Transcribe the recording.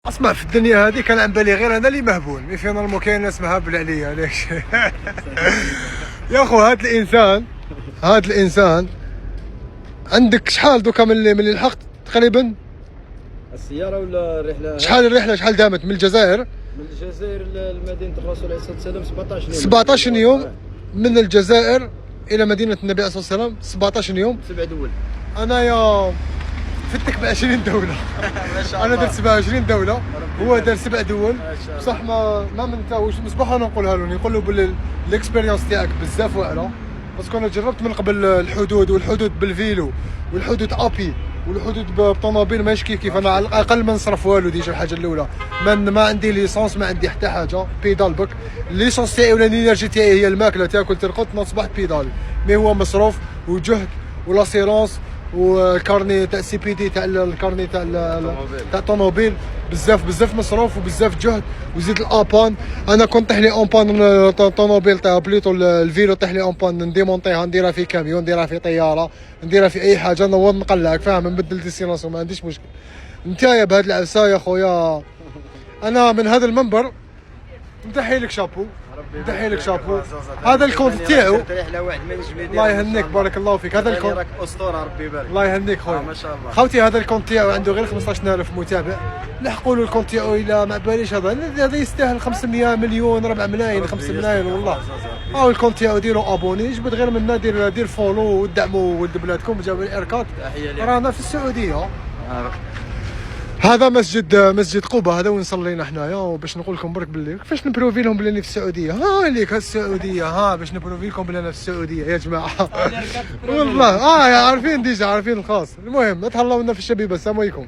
اسمع، في الدنيا هذه كان عن بالي غير انا اللي مهبول، مي فينالمون كاين ناس مهابل عليا علاش. يا خو هاد الانسان عندك شحال دوكا من اللي لحقت تقريبا؟ السيارة ولا الرحلة؟ شحال الرحله، شحال دامت من الجزائر؟ من الجزائر لمدينة الرسول عليه الصلاة والسلام 17 يوم. 17 يوم من الجزائر الى مدينه النبي عليه الصلاه والسلام، 17 يوم. 7 دول. انايا فتك ب 20 دوله. ما شاء الله. انا درت 27 دوله، هو دار 7 دول. ما شاء الله. بصح ما منتاوش مصباح. انا نقولها له، نقول له باللي الاكسبيريونس تاعك بزاف واعره، باسكو انا جربت من قبل الحدود، والحدود بالفيلو، والحدود ابي، والحدود بالطوموبيل ماشي كيف. انا على الاقل ما نصرف والو. ديجا الحاجه الاولى ما عندي ليسونس، ما عندي حتى حاجه، بيدال بك. الليسونس تاعي ولا الانرجي تاعي هي الماكله، تاكل ترقد تصبح بيدال. مي هو مصروف وجهد ولاسيرونس والكارني تاع سي بي دي، تاع الكارني تاع الطوموبيل، بزاف مصروف وبزاف جهد. وزيد الابان، انا كنت طيح لي اون بان الطوموبيل تاع بليتو الفيلو، طيح لي اون بان، نديمونطيها نديرها في كاميون، نديرها في طياره، نديرها في اي حاجه، نوض نقلعك فاهم، نبدل ديستيناسيون ما عنديش مشكل. نتايا بهاد العفسه يا خويا، انا من هذا المنبر نتحي لك شابو، نتحي لك شابو. هذا الكونت تاعو رحلة واحد ما نجم يدير. الله يهنيك، بارك الله فيك. هذا الكونت راك اسطوره، ربي يبارك. الله يهنيك خويا. ما شاء الله. خوتي هذا الكونت تاعو عنده غير 15000 متابع. لحقوا له الكونت تاعو، الا ما باليش هذا يستاهل 500 مليون 4 ملايين 5 ملايين والله. هاو الكونت تاعو ديروا ابوني، جبد غير منا، دير فولو ودعموا ولد بلادكم، جابوا الاركات. تحيه لك. رانا في السعوديه. هذا مسجد قبة، هذا وين صلينا حنايا. وباش نقول لكم برك باللي كيفاش نبروفي لهم بلي في السعوديه. ها ليك السعوديه، ها باش نبروفي لكم بلي انا في السعوديه يا جماعه. والله عارفين ديجا، عارفين الخاص. المهم تهلاو لنا في الشبيبه. السلام عليكم.